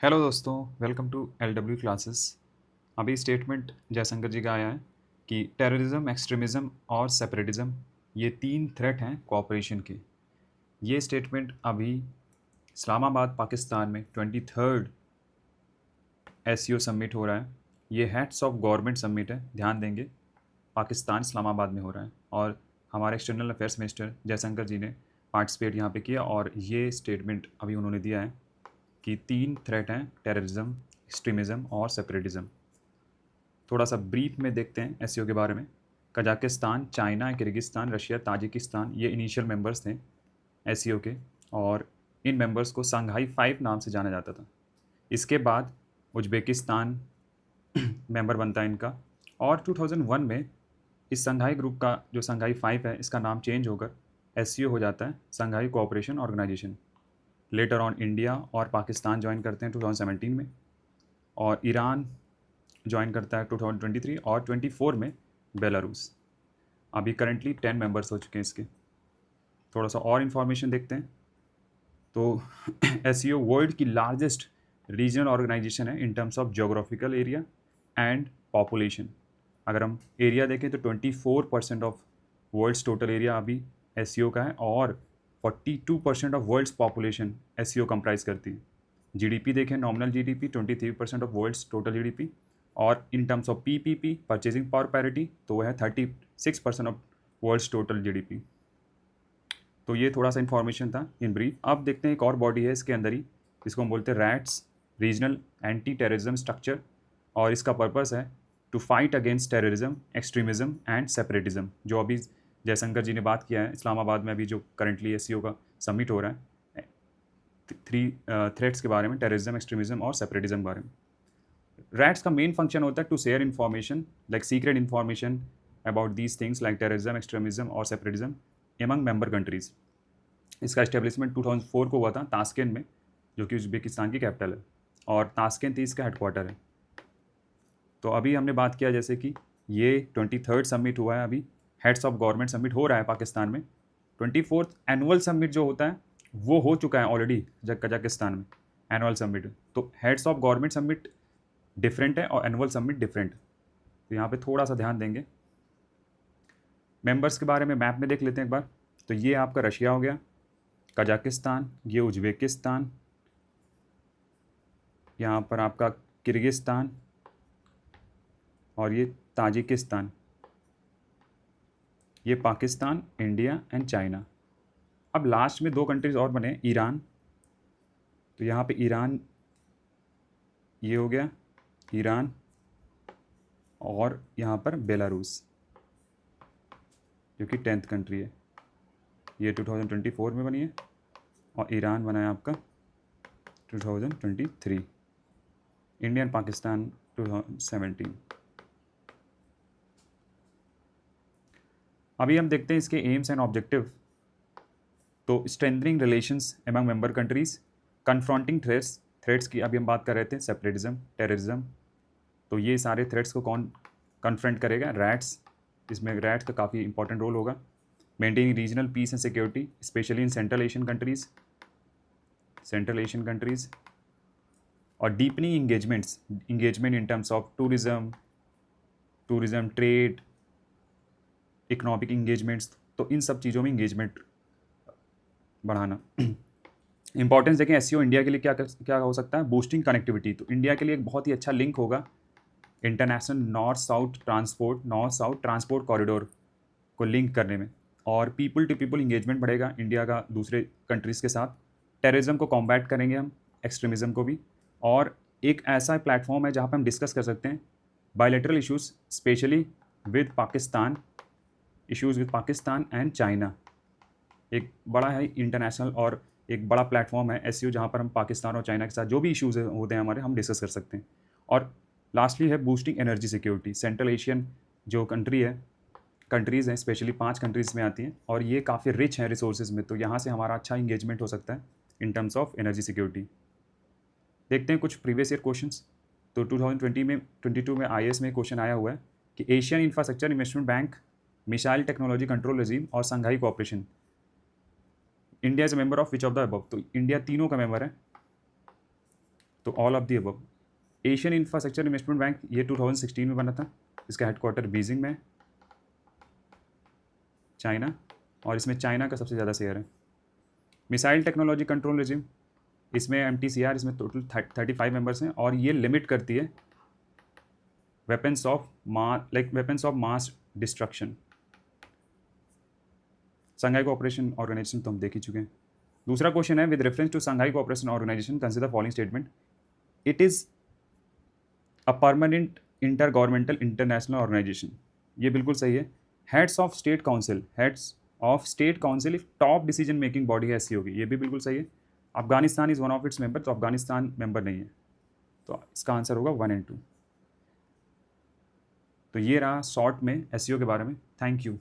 Hello दोस्तों, welcome to LW classes. अभी statement Jaishankar जी का आया है कि टेररिज्म, एक्सट्रीमिज़म और सेपरेटिज़म ये तीन थ्रेट हैं कोऑपरेशन के। ये स्टेटमेंट अभी इस्लामाबाद पाकिस्तान में 23rd एससीओ समिट हो रहा है। ये हेड्स ऑफ गवर्नमेंट समिट है, ध्यान देंगे। पाकिस्तान इस्लामाबाद में हो रहा है और हमारे एक्सटर्नल अफेयर्स मिनिस्टर जयशंकर जी ने पार्टिसिपेट यहाँ पे किया और ये स्टेटमेंट अभी उन्होंने दिया है कि तीन थ्रेट हैं, टेररिज्म, एक्सट्रीमिज़म और सेपरेटिज़म। थोड़ा सा ब्रीफ में देखते हैं एससीओ के बारे में। Kazakhstan, China, Kyrgyzstan, Russia, Tajikistan ये इनिशियल मेंबर्स थे एससीओ के और इन मेंबर्स को संघाई 5 नाम से जाना जाता था। इसके बाद उज्बेकिस्तान मेंबर बनता है इनका और 2001 में इस संघाई ग्रुप का जो संघाई 5 है इसका नाम चेंज होकर एससीओ हो जाता है, Shanghai cooperation organisation. Later on India और पाकिस्तान ज्वाइन करते हैं 2017 में और ईरान ज्वाइन करता है 2023 और 24 में बेलारूस। अभी करंटली 10 मेंबर्स हो चुके हैं इसके। थोड़ा सा और इन्फॉर्मेशन देखते हैं तो एससीओ वर्ल्ड की लार्जेस्ट रीजनल ऑर्गेनाइजेशन है in terms of geographical area and population. अगर हम एरिया देखें तो 24% ऑफ वर्ल्ड्स टोटल एरिया अभी एससीओ का है और 42% of world's population SCO comprise करती है। जीडीपी देखें, nominal GDP 23% of world's total GDP और in terms of PPP, purchasing power parity, तो वह है 36% ऑफ वर्ल्ड्स टोटल जीडीपी। तो ये थोड़ा सा इन्फॉर्मेशन था इन ब्रीफ। अब देखते हैं एक और बॉडी है इसके अंदर ही, जिसको हम बोलते हैं RATS, regional anti terrorism structure, और इसका पर्पस है to fight against terrorism, extremism and separatism. जो अभी जयशंकर जी ने बात किया है इस्लामाबाद में, अभी जो करंटली एससीओ का समिट हो रहा है, थ्री थ्रेट्स के बारे में, टेररिज्म, एक्सट्रीमिज्म और सेपरेटिज्म के बारे में। रैट्स का मेन फंक्शन होता है to share information, like secret information about these things like terrorism, extremism और सेपरेटिज्म एमंग मेंबर कंट्रीज़। इसका इस्टेब्लिशमेंट 2004 को हुआ था ताशकेंट में, जो कि उज्बेकिस्तान की कैपिटल है, और ताशकेंट ही इसका हेडक्वार्टर है। तो अभी हमने बात किया जैसे कि ये 23rd समिट हुआ है, अभी हेड्स ऑफ गवर्नमेंट समिट हो रहा है पाकिस्तान में। 24th एनुअल समिट जो होता है वो हो चुका है ऑलरेडी कजाकिस्तान में, एनुअल समिट। तो heads of government summit different है और एनुअल समिट डिफरेंट। तो यहाँ पे थोड़ा सा ध्यान देंगे। मेंबर्स के बारे में मैप में देख लेते हैं एक बार। तो ये आपका रशिया हो गया, कजाकिस्तान, ये उज्बेकिस्तान, यहाँ पर आपका किर्गिस्तान और ये ताजिकिस्तान, ये पाकिस्तान, इंडिया एंड चाइना। अब लास्ट में दो कंट्रीज और बने, ईरान। तो यहाँ पे ईरान ये हो गया, ईरान, और यहाँ पर बेलारूस जो कि 10th कंट्री है। ये 2024 में बनी है और ईरान बना है आपका 2023। India and Pakistan 2017। अभी हम देखते हैं इसके एम्स एंड ऑब्जेक्टिव। तो strengthening relations among member countries, confronting threats की अभी हम बात कर रहे थे, सेपरेटिज्म, टेररिज्म। तो ये सारे थ्रेट्स को कौन कन्फ्रंट करेगा? रैट्स। इसमें रैट्स का काफ़ी इंपॉर्टेंट रोल होगा। Maintaining regional peace and security specially in central Asian countries, और deepening engagement in terms of tourism, trade, economic engagements. तो इन सब चीज़ों में इंगेजमेंट बढ़ाना। इंपॉर्टेंस देखें एससीओ इंडिया के लिए क्या हो सकता है? Boosting connectivity. तो इंडिया के लिए एक बहुत ही अच्छा लिंक होगा international north south transport corridor को लिंक करने में, और पीपल टू पीपल इंगेजमेंट बढ़ेगा इंडिया का दूसरे कंट्रीज़ के साथ। टेररिज्म को कॉम्बैट करेंगे हम, एक्सट्रीमिज़म को भी, और एक ऐसा प्लेटफॉर्म है जहाँ पर हम डिस्कस कर सकते हैं bilateral issues, specially with Pakistan and China. एक बड़ा है इंटरनेशनल और एक बड़ा प्लेटफॉर्म है एससीओ, जहाँ पर हम पाकिस्तान और चाइना के साथ जो भी इश्यूज़ होते हैं हमारे, हम डिस्कस कर सकते हैं। और लास्टली है boosting energy security. Central Asian जो कंट्रीज़ हैं, स्पेशली 5 कंट्रीज़ में आती हैं और ये काफ़ी रिच हैं रिसोर्सेज में, तो यहाँ से हमारा अच्छा इंगेजमेंट हो सकता है in terms of energy security. देखते हैं कुछ प्रीवियस ईयर क्वेश्चंस। तो 2022 में आईएएस में क्वेश्चन आया हुआ है कि Asian infrastructure investment bank, missile technology control regime और Shanghai cooperation, India is a member of which of the above? तो इंडिया तीनों का मेंबर है। तो all of the above. Asian infrastructure investment bank ये 2016 में बना था, इसका हेडक्वार्टर बीजिंग में है, चाइना, और इसमें चाइना का सबसे ज़्यादा शेयर है। मिसाइल टेक्नोलॉजी कंट्रोल रिजिम, इसमें MTCR, इसमें टोटल 35 मेंबर्स हैं, और ये लिमिट करती है weapons of mass destruction. Shanghai cooperation organisation तो हम देख ही चुके हैं। दूसरा क्वेश्चन है, with reference to Shanghai cooperation organisation consider following statement, it is a permanent inter governmental international organisation. ये बिल्कुल सही है। Heads of state council top decision making body है, ऐसी होगी, ये भी बिल्कुल सही है। Afghanistan is one of its member, तो अफगानिस्तान मेंबर नहीं है, तो इसका आंसर होगा 1 और 2। तो ये रहा शॉर्ट में SEO के बारे में। Thank you.